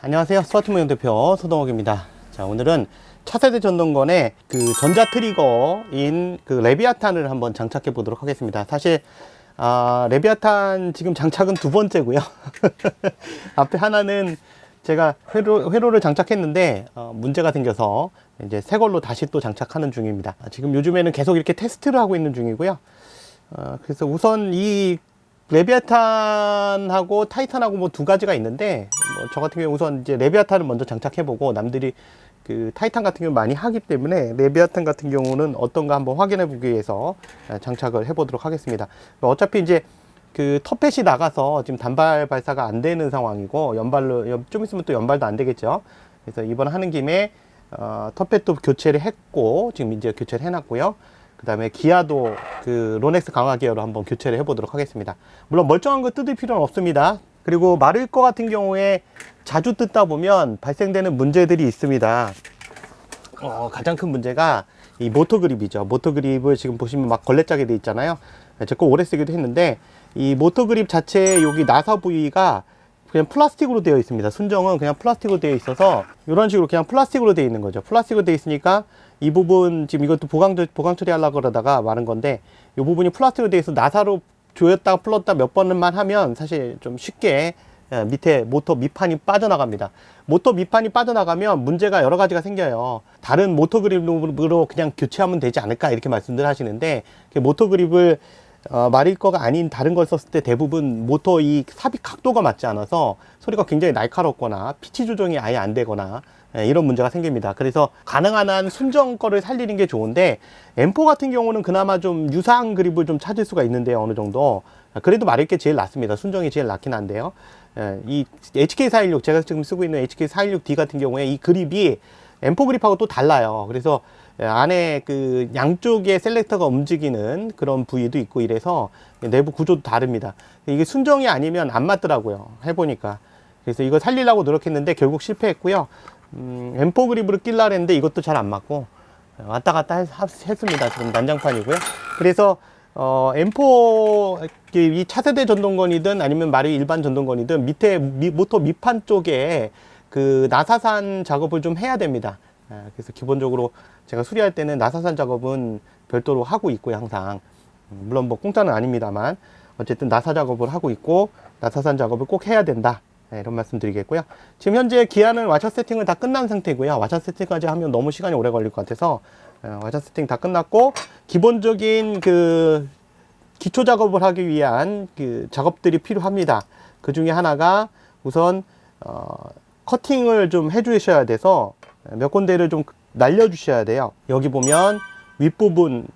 안녕하세요. 스마트모형 대표 소동욱입니다. 자, 오늘은 차세대 전동건의 그 전자 트리거인 그 레비아탄을 한번 장착해 보도록 하겠습니다. 사실 레비아탄 지금 장착은 두 번째고요. 앞에 하나는 제가 회로를 장착했는데 문제가 생겨서 이제 새 걸로 다시 또 장착하는 중입니다. 지금 요즘에는 계속 이렇게 테스트를 하고 있는 중이고요. 그래서 우선 이 레비아탄하고 타이탄하고 뭐 두 가지가 있는데 저 같은 경우 우선 이제 레비아탄을 먼저 장착해보고, 남들이 그 타이탄 같은 경우 많이 하기 때문에 레비아탄 같은 경우는 어떤가 한번 확인해보기 위해서 장착을 해보도록 하겠습니다. 어차피 이제 그 터펫이 나가서 지금 단발 발사가 안 되는 상황이고, 연발로 좀 있으면 또 연발도 안 되겠죠. 그래서 이번 하는 김에 터펫도 교체를 했고, 지금 이제 교체를 해놨고요. 그 다음에 기아도 그 로넥스 강화 기어로 한번 교체를 해보도록 하겠습니다. 물론 멀쩡한 거 뜯을 필요는 없습니다. 그리고 마를 거 같은 경우에 자주 뜯다 보면 발생되는 문제들이 있습니다. 가장 큰 문제가 이 모터 그립이죠. 모터 그립을 지금 보시면 막 걸레짝이 돼 있잖아요. 제 거 오래 쓰기도 했는데, 이 모터 그립 자체 여기 나사 부위가 그냥 플라스틱으로 되어 있습니다. 순정은 그냥 플라스틱으로 되어 있어서 이런 식으로 그냥 플라스틱으로 되어 있는 거죠. 플라스틱으로 되어 있으니까 이 부분, 지금 이것도 보강 처리하려고 그러다가 마른 건데, 이 부분이 플라스틱으로 되어 있어서 나사로 조였다 풀었다 몇 번만 하면 사실 좀 쉽게 밑에 모터 밑판이 빠져나갑니다. 모터 밑판이 빠져나가면 문제가 여러 가지가 생겨요. 다른 모터 그립으로 그냥 교체하면 되지 않을까 이렇게 말씀들 하시는데, 모터 그립을 마릴 거가 아닌 다른 걸 썼을 때 대부분 모터 이 삽입 각도가 맞지 않아서 소리가 굉장히 날카롭거나 피치 조정이 아예 안 되거나 이런 문제가 생깁니다. 그래서 가능한 한 순정 거를 살리는 게 좋은데, M4 같은 경우는 그나마 좀 유사한 그립을 좀 찾을 수가 있는데요. 어느 정도 그래도 마릴 게 제일 낫습니다. 순정이 제일 낫긴 한데요. 이 HK416, 제가 지금 쓰고 있는 HK416D 같은 경우에 이 그립이 M4 그립하고 또 달라요. 그래서 안에 그 양쪽에 셀렉터가 움직이는 그런 부위도 있고 이래서 내부 구조도 다릅니다. 이게 순정이 아니면 안 맞더라고요, 해보니까. 그래서 이거 살리려고 노력했는데 결국 실패했고요. M4 그립으로 끼려고 했는데 이것도 잘 안 맞고 왔다 갔다 했습니다. 지금 난장판이고요. 그래서 M4 이 차세대 전동건이든 아니면 마리 일반 전동건이든 밑에 모터 밑판 쪽에 그 나사산 작업을 좀 해야 됩니다. 그래서 기본적으로 제가 수리할 때는 나사산 작업은 별도로 하고 있고요, 항상. 물론 뭐 공짜는 아닙니다만 어쨌든 나사 작업을 하고 있고 나사산 작업을 꼭 해야 된다, 이런 말씀 드리겠고요. 지금 현재 기아는 와셔 세팅을 다 끝난 상태고요. 와셔 세팅까지 하면 너무 시간이 오래 걸릴 것 같아서 와셔 세팅 다 끝났고, 기본적인 그 기초 작업을 하기 위한 그 작업들이 필요합니다. 그 중에 하나가 우선 커팅을 좀 해 주셔야 돼서 몇 군데를 좀 날려 주셔야 돼요. 여기 보면 윗부분,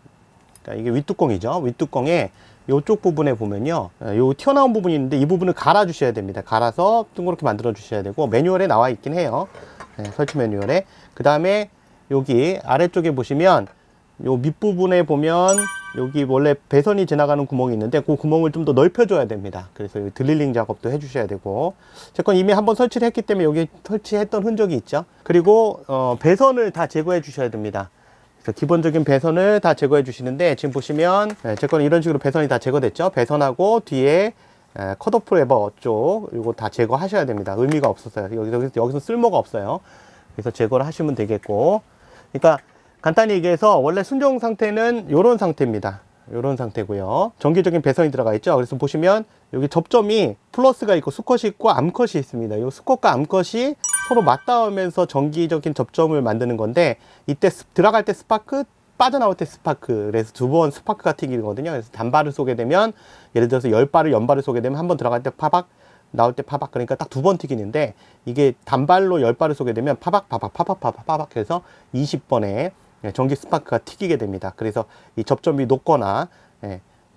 그러니까 이게 윗뚜껑이죠. 윗뚜껑에 이쪽 부분에 보면요, 요 튀어나온 부분이 있는데 이 부분을 갈아 주셔야 됩니다. 갈아서 둥그렇게 만들어 주셔야 되고, 매뉴얼에 나와 있긴 해요. 설치 매뉴얼에. 그 다음에 여기 아래쪽에 보시면 요 밑부분에 보면 여기 원래 배선이 지나가는 구멍이 있는데 그 구멍을 좀 더 넓혀줘야 됩니다. 그래서 여기 드릴링 작업도 해주셔야 되고, 제 건 이미 한번 설치를 했기 때문에 여기 설치했던 흔적이 있죠. 그리고 배선을 다 제거해 주셔야 됩니다. 그래서 기본적인 배선을 다 제거해 주시는데, 지금 보시면 제 거는 이런 식으로 배선이 다 제거됐죠. 배선하고 뒤에 컷오프 레버 쪽 이거 다 제거하셔야 됩니다. 의미가 없었어요. 여기서 쓸모가 없어요. 그래서 제거를 하시면 되겠고, 그러니까 간단히 얘기해서 원래 순정 상태는 이런 상태입니다. 이런 상태고요. 정기적인 배선이 들어가 있죠. 그래서 보시면 여기 접점이 플러스가 있고 수컷이 있고 암컷이 있습니다. 이 수컷과 암컷이 서로 맞닿으면서 정기적인 접점을 만드는 건데, 이때 들어갈 때 스파크, 빠져나올 때 스파크, 그래서 두 번 스파크가 튀기거든요. 그래서 단발을 쏘게 되면, 예를 들어서 10발을 연발을 쏘게 되면 한 번 들어갈 때 파박, 나올 때 파박, 그러니까 딱 두 번 튀기는데, 이게 단발로 10발을 쏘게 되면 파박 파박 파박 파박 파박 해서 20번에 전기 스파크가 튀기게 됩니다. 그래서 이 접점이 높거나,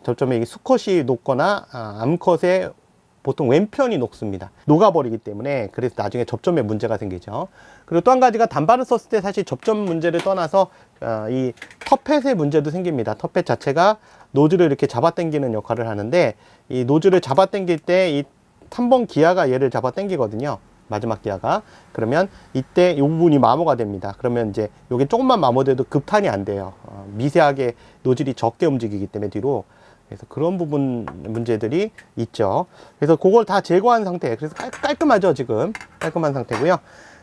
접점에 수컷이 높거나 암컷의 보통 왼편이 녹습니다. 녹아버리기 때문에. 그래서 나중에 접점에 문제가 생기죠. 그리고 또 한 가지가 단발을 썼을 때 사실 접점 문제를 떠나서 이 터펫의 문제도 생깁니다. 터펫 자체가 노즐을 이렇게 잡아당기는 역할을 하는데, 이 노즐을 잡아당길 때 이 3번 기아가 얘를 잡아당기거든요. 마지막 기아가. 그러면 이때 이 부분이 마모가 됩니다. 그러면 이제 여기 조금만 마모돼도 급탄이 안 돼요. 미세하게 노즐이 적게 움직이기 때문에 뒤로. 그래서 그런 부분 문제들이 있죠. 그래서 그걸 다 제거한 상태. 그래서 깔끔하죠, 지금. 깔끔한 상태고요.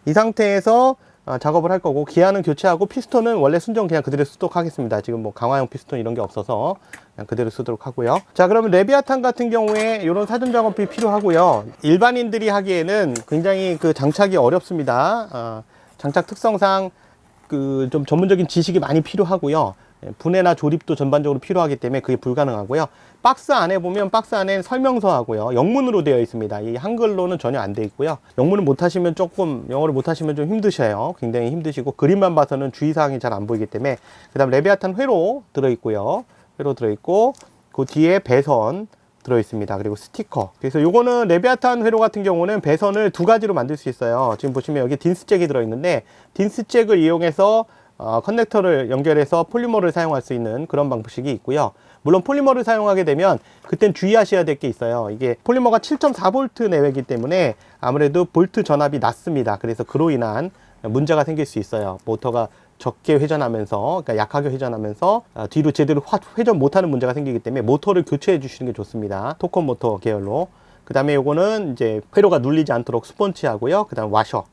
이 상태에서 작업을 할 거고, 기아는 교체하고 피스톤은 원래 순정 그냥 그대로 쓰도록 하겠습니다. 지금 뭐 강화형 피스톤 이런 게 없어서 그냥 그대로 쓰도록 하고요. 자, 그러면 레비아탄 같은 경우에 이런 사전 작업이 필요하고요. 일반인들이 하기에는 굉장히 그 장착이 어렵습니다. 장착 특성상 그 좀 전문적인 지식이 많이 필요하고요. 분해나 조립도 전반적으로 필요하기 때문에 그게 불가능하고요. 박스 안에 보면 박스 안에 설명서하고요, 영문으로 되어 있습니다. 이 한글로는 전혀 안 되어 있고요. 영문을 못하시면 조금, 영어를 못하시면 좀 힘드셔요. 굉장히 힘드시고, 그림만 봐서는 주의사항이 잘 안 보이기 때문에. 그 다음 레비아탄 회로 들어있고요. 회로 들어있고, 그 뒤에 배선 들어있습니다. 그리고 스티커. 그래서 요거는 레비아탄 회로 같은 경우는 배선을 두 가지로 만들 수 있어요. 지금 보시면 여기 딘스잭이 들어있는데, 딘스잭을 이용해서 커넥터를 연결해서 폴리머를 사용할 수 있는 그런 방식이 있고요. 물론 폴리머를 사용하게 되면 그땐 주의하셔야 될 게 있어요. 이게 폴리머가 7.4V 내외이기 때문에 아무래도 볼트 전압이 낮습니다. 그래서 그로 인한 문제가 생길 수 있어요. 모터가 적게 회전하면서, 그러니까 약하게 회전하면서 뒤로 제대로 회전 못하는 문제가 생기기 때문에 모터를 교체해 주시는 게 좋습니다. 토컨 모터 계열로. 그 다음에 요거는 이제 회로가 눌리지 않도록 스펀치하고요. 그 다음 와셔,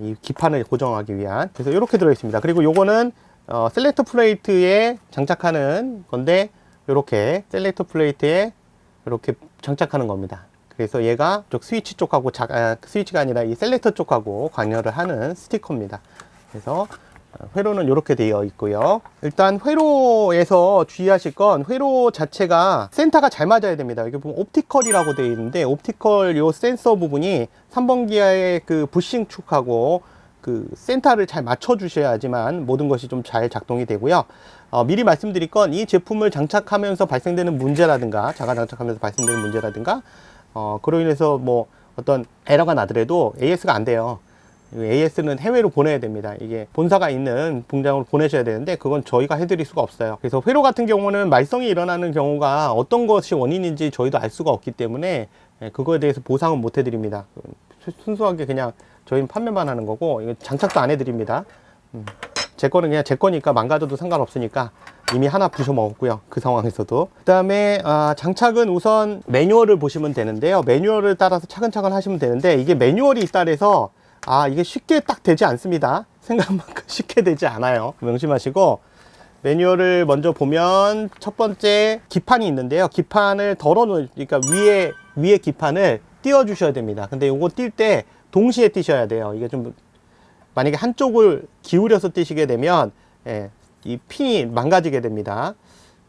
이 기판을 고정하기 위한. 그래서 이렇게 들어 있습니다. 그리고 요거는 셀렉터 플레이트에 장착하는 건데, 이렇게 셀렉터 플레이트에 이렇게 장착하는 겁니다. 그래서 얘가 스위치 쪽하고 스위치가 아니라 이 셀렉터 쪽하고 관여를 하는 스티커입니다. 그래서 회로는 이렇게 되어 있고요. 일단 회로에서 주의하실 건, 회로 자체가 센터가 잘 맞아야 됩니다. 여기 보면 옵티컬이라고 되어 있는데, 옵티컬 요 센서 부분이 3번 기아의 그 부싱 축하고 그 센터를 잘 맞춰 주셔야지만 모든 것이 좀 잘 작동이 되고요. 미리 말씀드릴 건, 이 제품을 장착하면서 발생되는 문제라든가, 자가 장착하면서 발생되는 문제라든가, 그로 인해서 뭐 어떤 에러가 나더라도 AS가 안 돼요. AS는 해외로 보내야 됩니다. 이게 본사가 있는 공장으로 보내셔야 되는데, 그건 저희가 해드릴 수가 없어요. 그래서 회로 같은 경우는 말썽이 일어나는 경우가 어떤 것이 원인인지 저희도 알 수가 없기 때문에 그거에 대해서 보상은 못 해드립니다. 순수하게 그냥 저희는 판매만 하는 거고, 이거 장착도 안 해드립니다. 제 거는 그냥 제 거니까 망가져도 상관없으니까 이미 하나 부셔 먹었고요. 그 상황에서도. 그 다음에 장착은 우선 매뉴얼을 보시면 되는데요. 매뉴얼을 따라서 차근차근 하시면 되는데, 이게 매뉴얼이 있다래서 이게 쉽게 딱 되지 않습니다. 생각만큼 쉽게 되지 않아요. 명심하시고, 매뉴얼을 먼저 보면 첫 번째 기판이 있는데요. 기판을 그러니까 위에 기판을 띄워 주셔야 됩니다. 근데 요거 뛸 때 동시에 띄셔야 돼요. 이게 좀, 만약에 한쪽을 기울여서 띄시게 되면 이 핀이 망가지게 됩니다.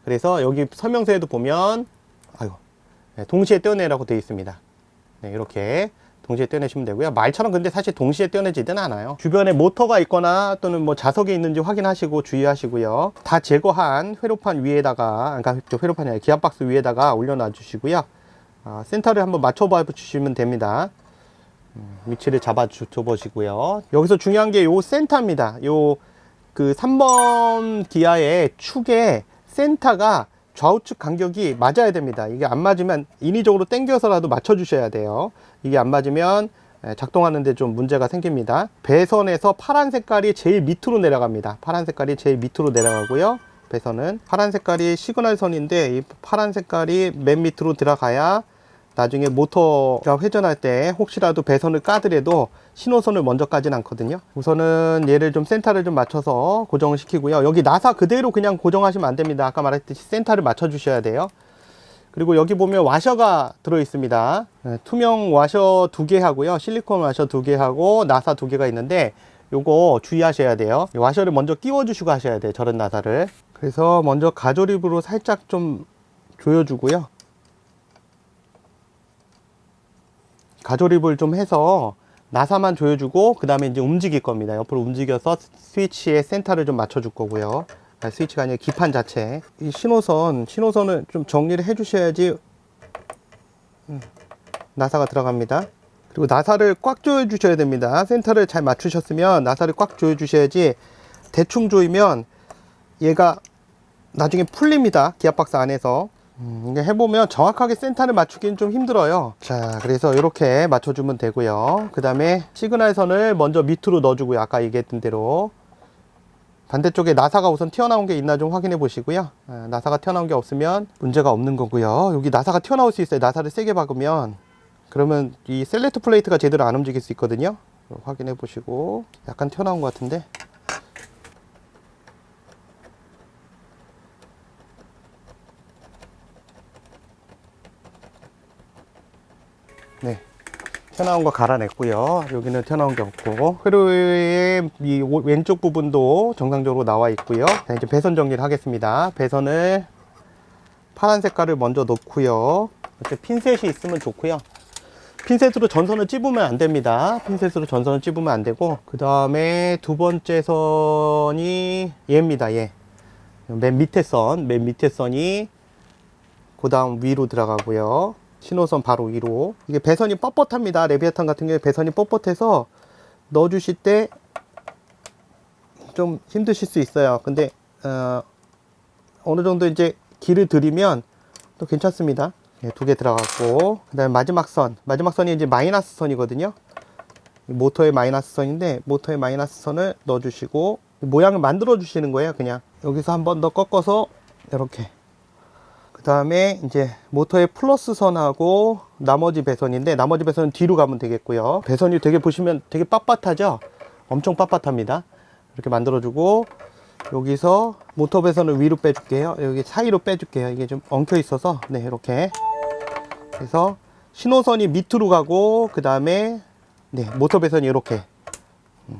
그래서 여기 설명서에도 보면 동시에 떼어내라고 되어 있습니다. 네, 이렇게 동시에 떼어내시면 되고요. 말처럼 근데 사실 동시에 떼어내지는 않아요. 주변에 모터가 있거나 또는 뭐 자석이 있는지 확인하시고 주의하시고요. 다 제거한 회로판 위에다가, 그러니까 회로판이 아니라 기압박스 위에다가 올려놔 주시고요. 센터를 한번 맞춰봐 주시면 됩니다. 위치를 잡아 줘 보시고요. 여기서 중요한 게 요 센터입니다. 요 그 3번 기아의 축의 센터가 좌우측 간격이 맞아야 됩니다. 이게 안 맞으면 인위적으로 당겨서라도 맞춰 주셔야 돼요. 이게 안 맞으면 작동하는데 좀 문제가 생깁니다. 배선에서 파란 색깔이 제일 밑으로 내려갑니다. 파란 색깔이 제일 밑으로 내려가고요. 배선은 파란 색깔이 시그널 선인데, 이 파란 색깔이 맨 밑으로 들어가야 나중에 모터가 회전할 때 혹시라도 배선을 까더라도 신호선을 먼저 까진 않거든요. 우선은 얘를 좀 센터를 좀 맞춰서 고정을 시키고요. 여기 나사 그대로 그냥 고정하시면 안 됩니다. 아까 말했듯이 센터를 맞춰 주셔야 돼요. 그리고 여기 보면 와셔가 들어 있습니다. 투명 와셔 2개 하고요, 실리콘 와셔 2개 하고 나사 2개가 있는데, 요거 주의하셔야 돼요. 와셔를 먼저 끼워 주시고 하셔야 돼요, 저런 나사를. 그래서 먼저 가조립으로 살짝 좀 조여주고요. 가조립을 좀 해서 나사만 조여주고, 그 다음에 이제 움직일 겁니다. 옆으로 움직여서 스위치의 센터를 좀 맞춰줄 거고요. 스위치가 아니라 기판 자체. 이 신호선을 좀 정리를 해 주셔야지 나사가 들어갑니다. 그리고 나사를 꽉 조여 주셔야 됩니다. 센터를 잘 맞추셨으면 나사를 꽉 조여 주셔야지, 대충 조이면 얘가 나중에 풀립니다. 기압박스 안에서. 이게 해보면 정확하게 센터를 맞추기는 좀 힘들어요. 자, 그래서 이렇게 맞춰주면 되고요. 그 다음에 시그널 선을 먼저 밑으로 넣어주고요. 아까 얘기했던 대로 반대쪽에 나사가 우선 튀어나온 게 있나 좀 확인해 보시고요. 나사가 튀어나온 게 없으면 문제가 없는 거고요. 여기 나사가 튀어나올 수 있어요. 나사를 세게 박으면. 그러면 이 셀렉트 플레이트가 제대로 안 움직일 수 있거든요. 확인해 보시고. 약간 튀어나온 것 같은데. 네, 튀어나온 거 갈아냈고요. 여기는 튀어나온 게 없고, 회로의 이 왼쪽 부분도 정상적으로 나와 있고요. 자, 이제 배선 정리를 하겠습니다. 배선을 파란 색깔을 먼저 넣고요. 이렇게 핀셋이 있으면 좋고요. 핀셋으로 전선을 찝으면 안 됩니다. 핀셋으로 전선을 찝으면 안 되고, 그 다음에 두 번째 선이 얘입니다. 얘. 맨 밑에 선이 그 다음 위로 들어가고요. 신호선 바로 위로. 이게 배선이 뻣뻣합니다. 레비아탄 같은 경우에 배선이 뻣뻣해서 넣어주실 때 좀 힘드실 수 있어요. 근데 어느 정도 이제 길을 들이면 또 괜찮습니다. 네, 두 개 들어갔고, 그 다음에 마지막 선이 이제 마이너스 선이거든요. 모터의 마이너스 선인데, 모터의 마이너스 선을 넣어주시고 모양을 만들어 주시는 거예요. 그냥 여기서 한 번 더 꺾어서 이렇게. 그 다음에 이제 모터의 플러스 선하고 나머지 배선인데, 나머지 배선은 뒤로 가면 되겠고요. 배선이 되게 보시면 되게 빳빳하죠. 엄청 빳빳합니다. 이렇게 만들어주고, 여기서 모터 배선을 위로 빼줄게요. 여기 사이로 빼줄게요. 이게 좀 엉켜 있어서. 네, 이렇게 해서 신호선이 밑으로 가고, 그 다음에 네, 모터 배선이 이렇게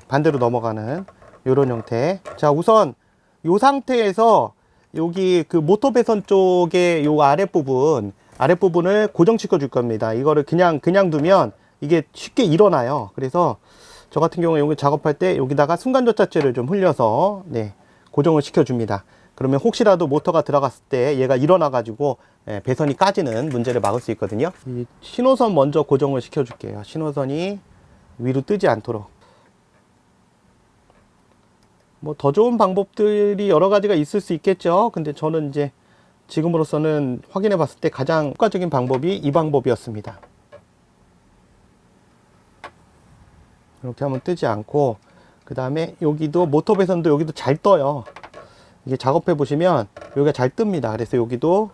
반대로 넘어가는 이런 형태. 자, 우선 이 상태에서 여기 그 모터 배선 쪽에 요 아랫부분을 고정시켜 줄 겁니다. 이거를 그냥 두면 이게 쉽게 일어나요. 그래서 저 같은 경우에 여기 작업할 때 여기다가 순간전자제를 좀 흘려서 네, 고정을 시켜 줍니다. 그러면 혹시라도 모터가 들어갔을 때 얘가 일어나 가지고 배선이 까지는 문제를 막을 수 있거든요. 이 신호선 먼저 고정을 시켜 줄게요. 신호선이 위로 뜨지 않도록. 뭐 더 좋은 방법들이 여러 가지가 있을 수 있겠죠. 근데 저는 이제 지금으로서는 확인해 봤을 때 가장 효과적인 방법이 이 방법이었습니다. 이렇게 하면 뜨지 않고, 그 다음에 여기도 모터 배선도 여기도 잘 떠요. 이게 작업해 보시면 여기가 잘 뜹니다. 그래서 여기도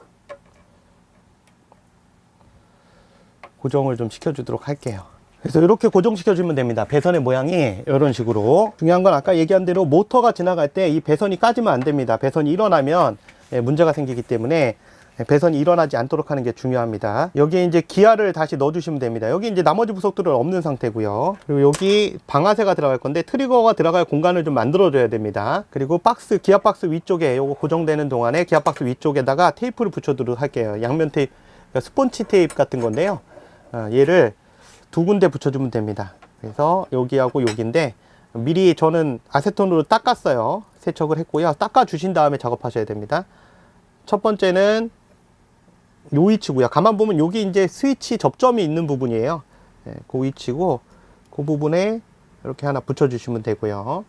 고정을 좀 시켜 주도록 할게요. 그래서 이렇게 고정시켜 주면 됩니다. 배선의 모양이 이런 식으로. 중요한 건 아까 얘기한 대로 모터가 지나갈 때 이 배선이 까지면 안 됩니다. 배선이 일어나면 문제가 생기기 때문에 배선이 일어나지 않도록 하는 게 중요합니다. 여기에 이제 기아를 다시 넣어 주시면 됩니다. 여기 이제 나머지 부속들은 없는 상태고요. 그리고 여기 방아쇠가 들어갈 건데 트리거가 들어갈 공간을 좀 만들어 줘야 됩니다. 그리고 기아 박스 위쪽에 요거 고정되는 동안에 기아 박스 위쪽에다가 테이프를 붙여두도록 할게요. 양면 테이프, 그러니까 스폰치 테이프 같은 건데요. 얘를 두 군데 붙여주면 됩니다. 그래서 여기하고 여기인데, 미리 저는 아세톤으로 닦았어요. 세척을 했고요. 닦아 주신 다음에 작업하셔야 됩니다. 첫 번째는 요 위치고요. 가만 보면 여기 이제 스위치 접점이 있는 부분이에요. 네, 그 위치고, 그 부분에 이렇게 하나 붙여주시면 되고요.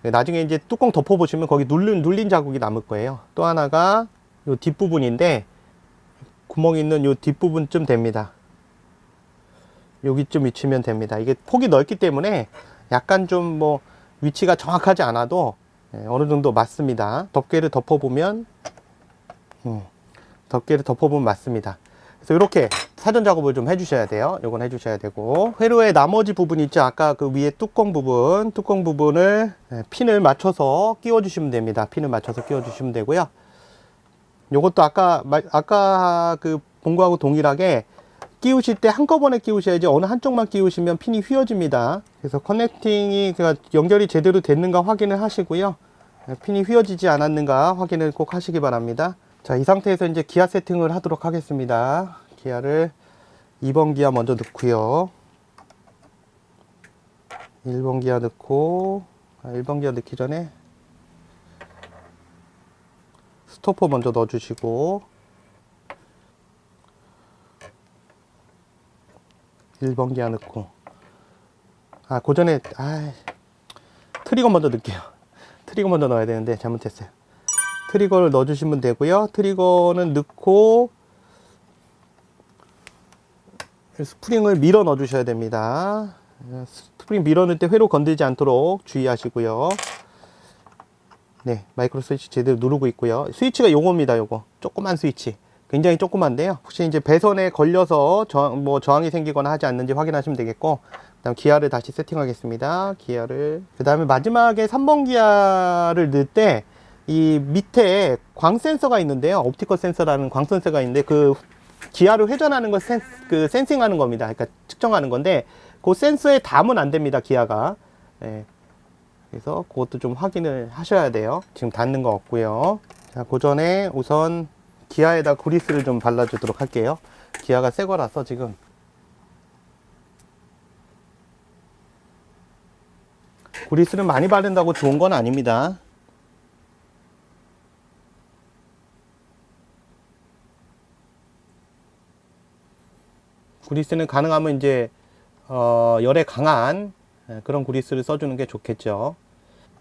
나중에 이제 뚜껑 덮어보시면 거기 눌린 자국이 남을 거예요. 또 하나가 요 뒷부분인데, 구멍이 있는 요 뒷부분쯤 됩니다. 여기쯤 위치면 됩니다. 이게 폭이 넓기 때문에 약간 좀 뭐 위치가 정확하지 않아도 어느 정도 맞습니다. 덮개를 덮어보면 맞습니다. 그래서 이렇게 사전 작업을 좀 해주셔야 돼요. 요건 해주셔야 되고, 회로의 나머지 부분 있죠. 아까 그 위에 뚜껑 부분을 핀을 맞춰서 끼워 주시면 됩니다. 핀을 맞춰서 끼워 주시면 되고요. 요것도 아까 그 본 거하고 동일하게 끼우실 때 한꺼번에 끼우셔야지, 어느 한쪽만 끼우시면 핀이 휘어집니다. 그래서 커넥팅이, 그러니까 연결이 제대로 됐는가 확인을 하시고요. 핀이 휘어지지 않았는가 확인을 꼭 하시기 바랍니다. 자, 이 상태에서 이제 기아 세팅을 하도록 하겠습니다. 기아를 2번 기아 먼저 넣고요. 1번 기아 넣고, 1번 기아 넣기 전에 스토퍼 먼저 넣어주시고, 1번 기아 넣고, 그 전에 트리거 먼저 넣을게요. 트리거 먼저 넣어야 되는데 잘못했어요. 트리거를 넣어주시면 되고요. 트리거는 넣고 스프링을 밀어 넣어 주셔야 됩니다. 스프링 밀어 넣을 때 회로 건들지 않도록 주의하시고요. 네, 마이크로 스위치 제대로 누르고 있고요. 스위치가 요겁니다. 요거 조그만 스위치, 굉장히 조그만데요. 혹시 이제 배선에 걸려서 저항이 생기거나 하지 않는지 확인하시면 되겠고, 그다음 기아를 다시 세팅하겠습니다. 기아를, 그 다음에 마지막에 3번 기아를 넣을 때 이 밑에 광 센서가 있는데요. 옵티컬 센서라는 광 센서가 있는데, 그 기아를 회전하는 걸 센싱하는 겁니다. 그러니까 측정하는 건데, 그 센서에 닿으면 안 됩니다. 기아가. 네. 그래서 그것도 좀 확인을 하셔야 돼요. 지금 닿는 거 없고요. 자, 그 전에 우선 기아에다 그리스를 좀 발라주도록 할게요. 기아가 새 거라서 지금. 그리스는 많이 바른다고 좋은 건 아닙니다. 그리스는 가능하면 이제 열에 강한 그런 그리스를 써주는 게 좋겠죠.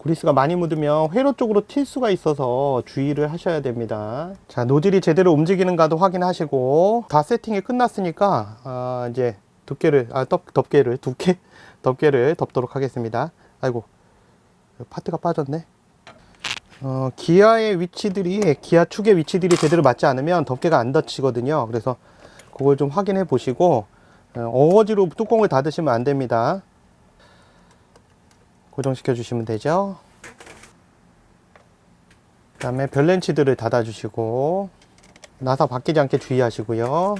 그리스가 많이 묻으면 회로 쪽으로 튈 수가 있어서 주의를 하셔야 됩니다. 자, 노즐이 제대로 움직이는가도 확인하시고, 다 세팅이 끝났으니까 이제 덮개를 덮도록 하겠습니다. 아이고, 파트가 빠졌네. 기아의 위치들이, 기아 축의 위치들이 제대로 맞지 않으면 덮개가 안 닫히거든요. 그래서 그걸 좀 확인해 보시고, 어거지로 뚜껑을 닫으시면 안 됩니다. 고정시켜 주시면 되죠. 그 다음에 별렌치들을 닫아 주시고, 나사 바뀌지 않게 주의하시고요.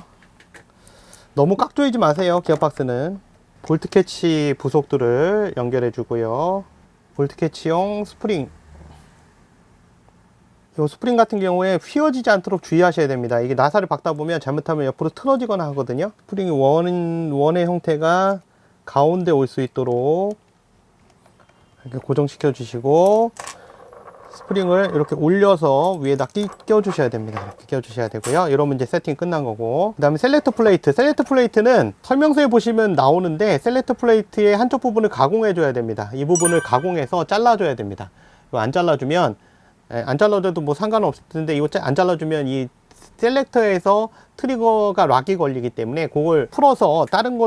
너무 꽉 조이지 마세요. 기어박스는 볼트 캐치 부속들을 연결해 주고요. 볼트 캐치용 스프링, 이 스프링 같은 경우에 휘어지지 않도록 주의하셔야 됩니다. 이게 나사를 박다 보면 잘못하면 옆으로 틀어지거나 하거든요. 스프링이 원의 형태가 가운데 올 수 있도록 이렇게 고정시켜 주시고, 스프링을 이렇게 올려서 위에다 끼워 주셔야 됩니다. 이렇게 끼워 주셔야 되고요. 이러면 이제 세팅 끝난 거고, 그 다음에 셀렉터 플레이트는 설명서에 보시면 나오는데, 셀렉터 플레이트의 한쪽 부분을 가공해 줘야 됩니다. 이 부분을 가공해서 잘라 줘야 됩니다. 이거 안 잘라주면, 안 잘라줘도 뭐 상관은 없을 텐데, 이거 안 잘라주면 이 셀렉터에서 트리거가 락이 걸리기 때문에 그걸 풀어서 다른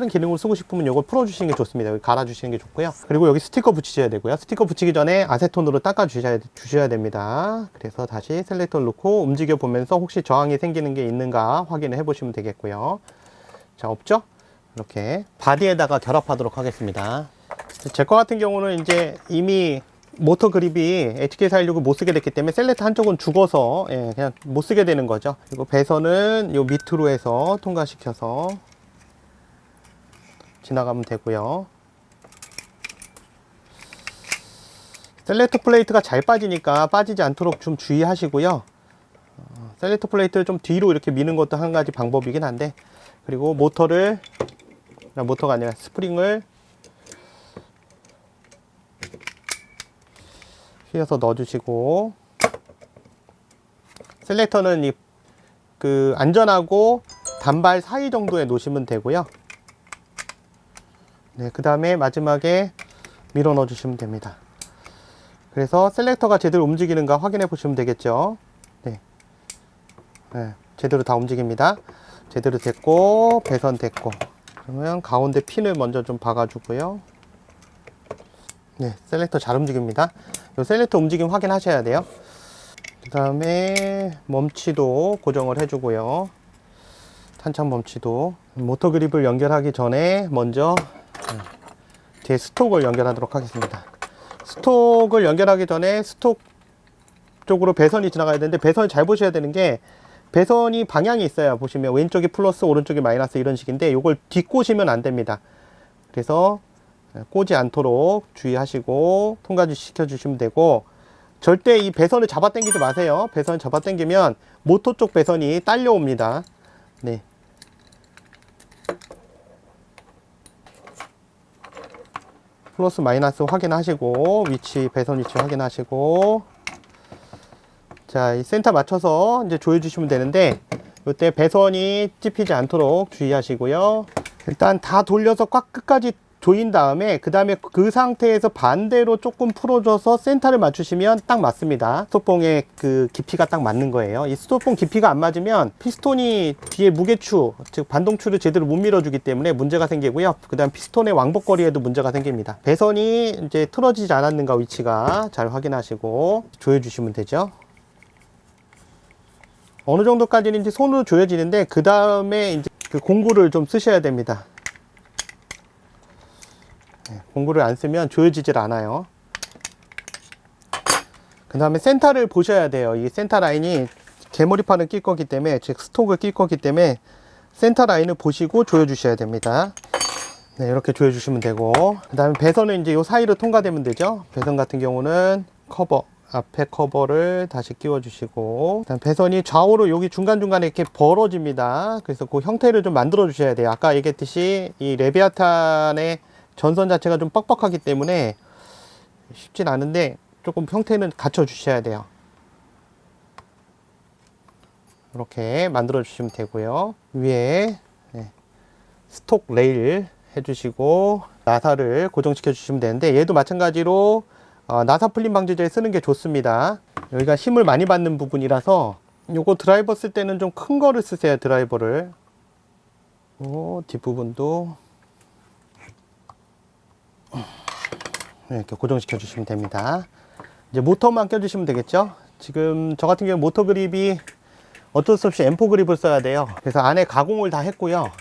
기능을 쓰고 싶으면 이걸 풀어주시는 게 좋습니다. 여기 갈아주시는 게 좋고요. 그리고 여기 스티커 붙이셔야 되고요. 스티커 붙이기 전에 아세톤으로 닦아 주셔야 됩니다. 그래서 다시 셀렉터를 놓고 움직여 보면서 혹시 저항이 생기는 게 있는가 확인을 해 보시면 되겠고요. 자, 없죠? 이렇게 바디에다가 결합하도록 하겠습니다. 제 거 같은 경우는 이제 이미 모터 그립이 HK416을 못 쓰게 됐기 때문에 셀렉터 한쪽은 죽어서 그냥 못 쓰게 되는 거죠. 그리고 배선은 요 밑으로 해서 통과시켜서 지나가면 되고요. 셀렉터 플레이트가 잘 빠지니까 빠지지 않도록 좀 주의하시고요. 셀렉터 플레이트를 좀 뒤로 이렇게 미는 것도 한 가지 방법이긴 한데, 그리고 모터가 아니라 스프링을 휘어서 넣어주시고, 셀렉터는 그 안전하고 단발 사이 정도에 놓으시면 되고요. 네, 그 다음에 마지막에 밀어 넣어 주시면 됩니다. 그래서 셀렉터가 제대로 움직이는가 확인해 보시면 되겠죠. 네. 네, 제대로 다 움직입니다. 제대로 됐고, 배선 됐고, 그러면 가운데 핀을 먼저 좀 박아 주고요. 네, 셀렉터 잘 움직입니다. 이 셀렉터 움직임 확인하셔야 돼요. 그 다음에 멈치도 고정을 해주고요. 탄창 멈치도. 모터 그립을 연결하기 전에 먼저 제 스톡을 연결하도록 하겠습니다. 스톡을 연결하기 전에 스톡 쪽으로 배선이 지나가야 되는데, 배선을 잘 보셔야 되는 게, 배선이 방향이 있어요. 보시면 왼쪽이 플러스, 오른쪽이 마이너스 이런 식인데, 이걸 뒷꼬시면 안 됩니다. 그래서 꼬지 않도록 주의하시고 통과지 시켜주시면 되고, 절대 이 배선을 잡아 당기지 마세요. 배선 잡아 당기면 모터 쪽 배선이 딸려옵니다. 네. 플러스 마이너스 확인하시고, 배선 위치 확인하시고, 자, 이 센터 맞춰서 이제 조여주시면 되는데, 이때 배선이 찝히지 않도록 주의하시고요. 일단 다 돌려서 꽉 끝까지 조인 다음에 그 다음에 그 상태에서 반대로 조금 풀어줘서 센터를 맞추시면 딱 맞습니다. 스토봉의 그 깊이가 딱 맞는 거예요. 이 스토봉 깊이가 안 맞으면 피스톤이 뒤에 무게추, 즉 반동추를 제대로 못 밀어주기 때문에 문제가 생기고요. 그 다음 피스톤의 왕복거리에도 문제가 생깁니다. 배선이 이제 틀어지지 않았는가 위치가 잘 확인하시고 조여주시면 되죠. 어느 정도까지는 이제 손으로 조여지는데 그 다음에 이제 그 공구를 좀 쓰셔야 됩니다. 공구를 안 쓰면 조여지질 않아요. 그 다음에 센터를 보셔야 돼요. 이 센터 라인이 개머리판을 낄 거기 때문에, 즉 스톡을 낄 거기 때문에 센터 라인을 보시고 조여 주셔야 됩니다. 네, 이렇게 조여 주시면 되고, 그 다음에 배선은 이제 이 사이로 통과되면 되죠. 배선 같은 경우는 커버, 앞에 커버를 다시 끼워 주시고, 그다음 배선이 좌우로 여기 중간중간에 이렇게 벌어집니다. 그래서 그 형태를 좀 만들어 주셔야 돼요. 아까 얘기했듯이 이 레비아탄의 전선 자체가 좀 뻑뻑하기 때문에 쉽진 않은데 조금 형태는 갖춰 주셔야 돼요. 이렇게 만들어 주시면 되고요. 위에 스톡 레일 해주시고 나사를 고정시켜 주시면 되는데, 얘도 마찬가지로 나사 풀림 방지제를 쓰는 게 좋습니다. 여기가 힘을 많이 받는 부분이라서 요거 드라이버 쓸 때는 좀 큰 거를 쓰세요. 드라이버를. 뒷부분도 이렇게 고정시켜 주시면 됩니다. 이제 모터만 껴주시면 되겠죠. 지금 저 같은 경우 모터 그립이 어쩔 수 없이 M4 그립을 써야 돼요. 그래서 안에 가공을 다 했고요.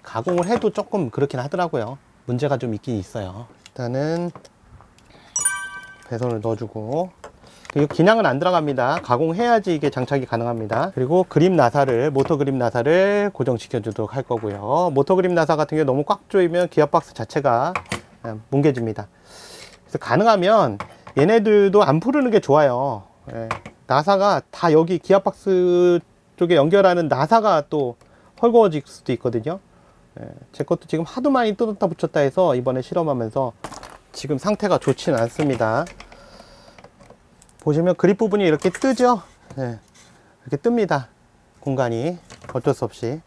가공을 해도 조금 그렇긴 하더라고요. 문제가 좀 있긴 있어요. 일단은 배선을 넣어주고, 그냥은 안 들어갑니다. 가공해야지 이게 장착이 가능합니다. 그리고 그립 나사를, 모터 그립 나사를 고정시켜 주도록 할 거고요. 모터 그립 나사 같은 경우 너무 꽉 조이면 기어박스 자체가 뭉개집니다. 그래서 가능하면 얘네들도 안 풀르는 게 좋아요. 나사가 다 여기 기어박스 쪽에 연결하는 나사가 또 헐거워질 수도 있거든요. 제 것도 지금 하도 많이 뜯었다 붙였다 해서 이번에 실험하면서 지금 상태가 좋지는 않습니다. 보시면 그립 부분이 이렇게 뜨죠. 이렇게 뜹니다. 공간이 어쩔 수 없이.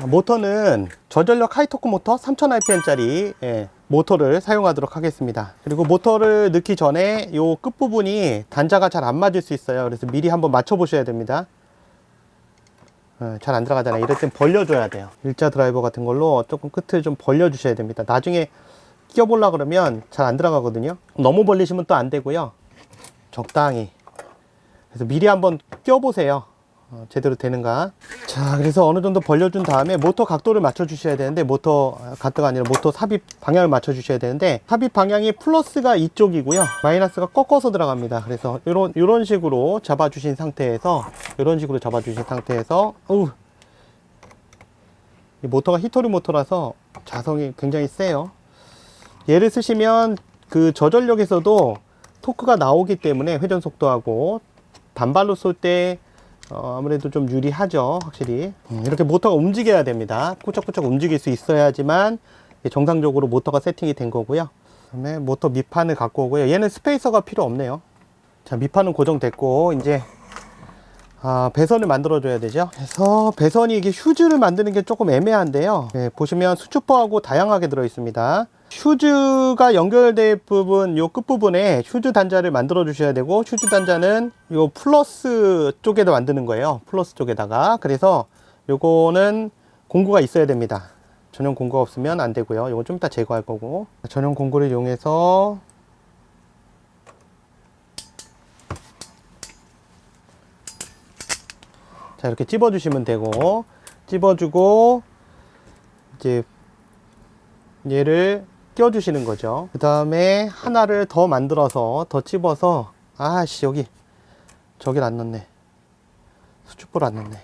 모터는 저전력 하이토크 모터 3000rpm 짜리 모터를 사용하도록 하겠습니다. 그리고 모터를 넣기 전에 요 끝부분이 단자가 잘 안 맞을 수 있어요. 그래서 미리 한번 맞춰 보셔야 됩니다. 잘 안 들어가잖아요. 이럴 땐 벌려줘야 돼요. 일자 드라이버 같은 걸로 조금 끝을 좀 벌려 주셔야 됩니다. 나중에 끼워 보려고 그러면 잘 안 들어가거든요. 너무 벌리시면 또 안 되고요. 적당히. 그래서 미리 한번 끼워 보세요. 제대로 되는가. 자, 그래서 어느 정도 벌려준 다음에 모터 각도를 맞춰 주셔야 되는데, 모터 각도가 아니라 모터 삽입 방향을 맞춰 주셔야 되는데, 삽입 방향이 플러스가 이쪽이고요, 마이너스가 꺾어서 들어갑니다. 그래서 이런 식으로 잡아 주신 상태에서, 이 모터가 히토리 모터라서 자성이 굉장히 세요. 얘를 쓰시면 그 저전력에서도 토크가 나오기 때문에, 회전 속도하고 단발로 쏠 때 아무래도 좀 유리하죠. 확실히 이렇게 모터가 움직여야 됩니다. 꾸적꾸적 움직일 수 있어야지만 정상적으로 모터가 세팅이 된 거고요. 그다음에 모터 밑판을 갖고 오고요. 얘는 스페이서가 필요 없네요. 자, 밑판은 고정됐고, 이제 배선을 만들어 줘야 되죠. 그래서 배선이 이게 휴즈를 만드는 게 조금 애매한데요. 보시면 수축포하고 다양하게 들어 있습니다. 휴즈가 연결될 부분, 요 끝부분에 휴즈 단자를 만들어 주셔야 되고, 휴즈 단자는 요 플러스 쪽에다 만드는 거예요. 플러스 쪽에다가. 그래서 요거는 공구가 있어야 됩니다. 전용 공구가 없으면 안 되고요. 요건 좀 이따 제거할 거고, 전용 공구를 이용해서 자, 이렇게 찝어 주시면 되고, 찝어주고 이제 얘를 껴 주시는 거죠. 그 다음에 하나를 더 만들어서 더 찝어서, 저길 안 넣네. 수축보를 안 넣네.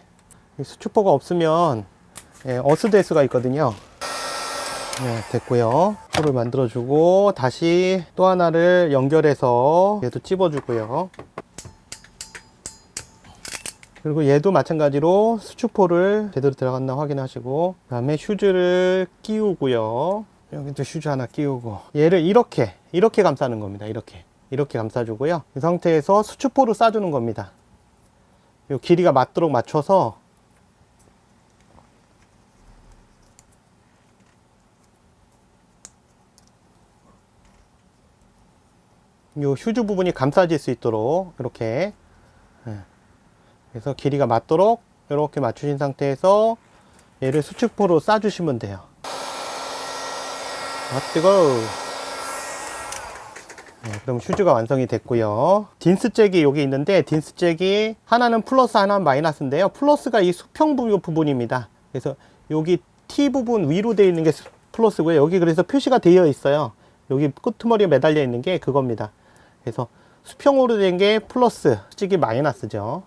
수축보가 없으면 어스될 수가 있거든요. 됐고요. 포를 만들어 주고, 다시 또 하나를 연결해서 얘도 찝어 주고요. 그리고 얘도 마찬가지로 수축포를 제대로 들어갔나 확인하시고, 그 다음에 휴즈를 끼우고요. 여기도 휴즈 하나 끼우고, 얘를 이렇게 감싸는 겁니다. 이렇게 감싸주고요. 이 상태에서 수축포를 싸주는 겁니다. 이 길이가 맞도록 맞춰서 요 휴즈 부분이 감싸질 수 있도록 이렇게, 그래서 길이가 맞도록 이렇게 맞추신 상태에서 얘를 수축포로 싸주시면 돼요. 아 뜨거. 그럼 휴즈가 완성이 됐고요. 딘스잭이 여기 있는데, 딘스잭이 하나는 플러스 하나는 마이너스인데요. 플러스가 이 수평 부분입니다. 그래서 여기 T 부분 위로 되어 있는 게 플러스고요. 여기 그래서 표시가 되어 있어요. 여기 끄트머리에 매달려 있는 게 그겁니다. 그래서 수평으로 된 게 플러스, 잭이 마이너스죠.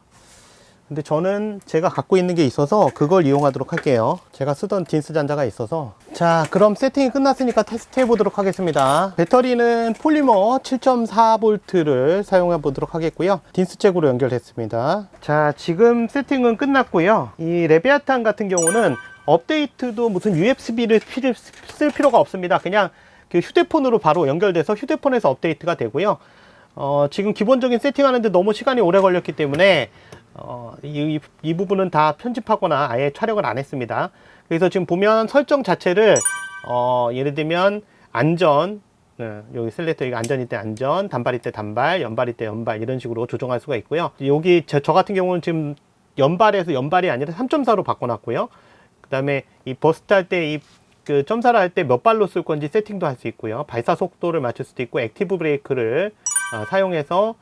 근데 저는 제가 갖고 있는 게 있어서 그걸 이용하도록 할게요. 제가 쓰던 딘스 잔자가 있어서. 자, 그럼 세팅이 끝났으니까 테스트 해보도록 하겠습니다. 배터리는 폴리머 7.4V를 사용해 보도록 하겠고요. 딘스 잭으로 연결됐습니다. 자, 지금 세팅은 끝났고요. 이 레비아탄 같은 경우는 업데이트도 무슨 USB를 쓸 필요가 없습니다. 그냥 그 휴대폰으로 바로 연결돼서 휴대폰에서 업데이트가 되고요. 지금 기본적인 세팅하는데 너무 시간이 오래 걸렸기 때문에 이 부분은 다 편집하거나 아예 촬영을 안 했습니다. 그래서 지금 보면 설정 자체를 예를 들면 안전, 여기 셀렉터, 이거 안전일 때 안전, 단발일 때 단발, 연발일 때 연발, 이런 식으로 조정할 수가 있고요. 여기 저 같은 경우는 지금 연발에서 연발이 아니라 3.4로 바꿔놨고요. 그 다음에 이 버스트 할 때 그 점사를 할 때 몇 발로 쓸 건지 세팅도 할 수 있고요. 발사 속도를 맞출 수도 있고, 액티브 브레이크를 사용해서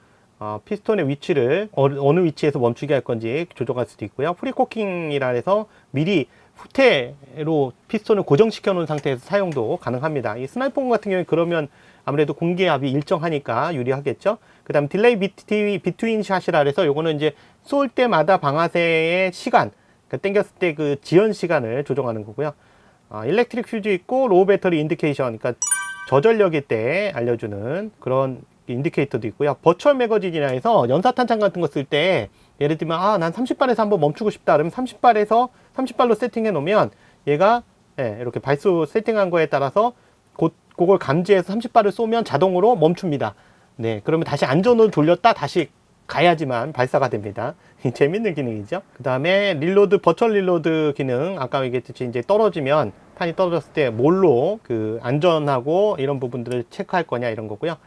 피스톤의 위치를 어느 위치에서 멈추게 할 건지 조정할 수도 있고요. 프리코킹이라 해서 미리 후퇴로 피스톤을 고정시켜 놓은 상태에서 사용도 가능합니다. 이 스나이퍼 같은 경우에 그러면 아무래도 공기압이 일정하니까 유리하겠죠. 그 다음 딜레이 비트윈 샷이라 해서 요거는 이제 쏠 때마다 방아쇠의 시간, 당겼을 때 그 지연 시간을 조정하는 거고요. 일렉트릭 퓨즈 있고 로우 배터리 인디케이션, 그러니까 저전력일 때 알려주는 그런 인디케이터도 있고요. 버추얼 매거진이라 해서 연사탄창 같은 거 쓸 때 예를 들면 난 30발에서 한번 멈추고 싶다 그러면 30발로 세팅해 놓으면 얘가 이렇게 발수 세팅한 거에 따라서 그걸 감지해서 30발을 쏘면 자동으로 멈춥니다. 네, 그러면 다시 안전으로 돌렸다 다시 가야지만 발사가 됩니다. 재밌는 기능이죠. 그 다음에 릴로드, 버추얼 릴로드 기능, 아까 얘기했듯이 이제 떨어지면 탄이 떨어졌을 때 뭘로 그 안전하고 이런 부분들을 체크할 거냐 이런 거고요.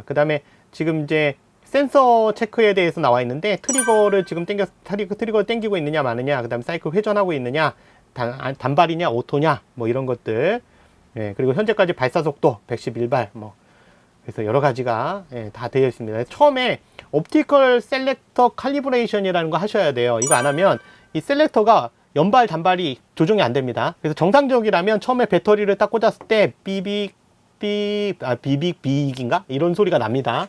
그 다음에 지금 이제 센서 체크에 대해서 나와 있는데, 트리거를 지금 트리거를 당기고 있느냐 마느냐, 그 다음에 사이클 회전하고 있느냐, 단발이냐 오토냐, 뭐 이런 것들. 그리고 현재까지 발사 속도 111발, 그래서 여러 가지가 다 되어 있습니다. 처음에 옵티컬 셀렉터 칼리브레이션이라는 거 하셔야 돼요. 이거 안 하면 이 셀렉터가 연발 단발이 조정이 안 됩니다. 그래서 정상적이라면 처음에 배터리를 딱 꽂았을 때 비빅인가? 이런 소리가 납니다.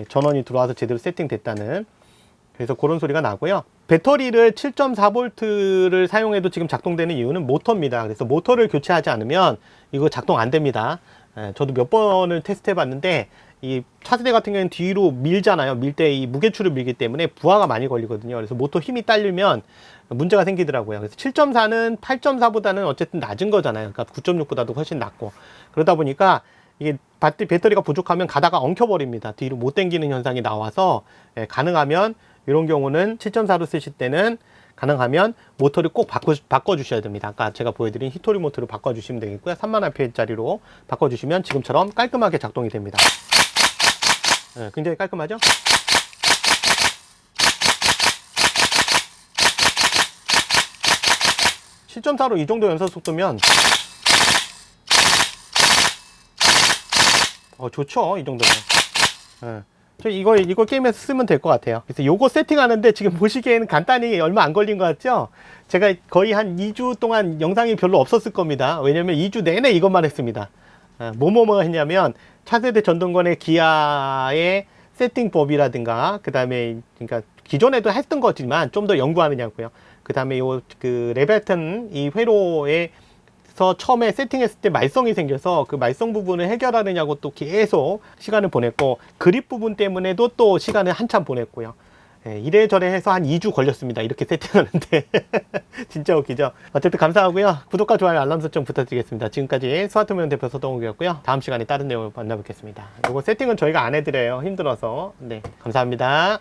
전원이 들어와서 제대로 세팅됐다는. 그래서 그런 소리가 나고요. 배터리를 7.4V를 사용해도 지금 작동되는 이유는 모터입니다. 그래서 모터를 교체하지 않으면 이거 작동 안 됩니다. 저도 몇 번을 테스트 해 봤는데, 이 차세대 같은 경우는 뒤로 밀잖아요. 밀 때 이 무게추를 밀기 때문에 부하가 많이 걸리거든요. 그래서 모터 힘이 딸리면 문제가 생기더라고요. 그래서 7.4는 8.4보다는 어쨌든 낮은 거잖아요. 그러니까 9.6보다도 훨씬 낮고, 그러다 보니까 이게 배터리가 부족하면 가다가 엉켜버립니다. 뒤로 못 당기는 현상이 나와서 가능하면 이런 경우는 7.4로 쓰실 때는 가능하면 모터를 꼭 바꿔주셔야 됩니다. 아까 제가 보여드린 히토리 모터를 바꿔주시면 되겠고요. 3000A짜리로 바꿔주시면 지금처럼 깔끔하게 작동이 됩니다. 굉장히 깔끔하죠? (7.4로) 이 정도 연사 속도면 좋죠, 이 정도면. 이거 게임에서 쓰면 될 것 같아요. 그래서 요거 세팅하는데 지금 보시기에는 간단히 얼마 안 걸린 것 같죠? 제가 거의 한 2주 동안 영상이 별로 없었을 겁니다. 왜냐면 2주 내내 이것만 했습니다. 뭐뭐 했냐면, 차세대 전동권의 기아의 세팅법이라든가, 그 다음에, 그러니까 기존에도 했던 거지만 좀 더 연구하느냐고요. 그 다음에 그 레벨튼 이 회로에서 처음에 세팅했을 때 말썽이 생겨서 그 말썽 부분을 해결하느냐고 또 계속 시간을 보냈고, 그립 부분 때문에도 또 시간을 한참 보냈고요. 이래저래 해서 한 2주 걸렸습니다. 이렇게 세팅하는데. 진짜 웃기죠? 어쨌든 감사하고요. 구독과 좋아요, 알람 설정 부탁드리겠습니다. 지금까지 스마트면 대표 서동욱이었고요. 다음 시간에 다른 내용을 만나뵙겠습니다. 이거 세팅은 저희가 안 해드려요. 힘들어서. 네, 감사합니다.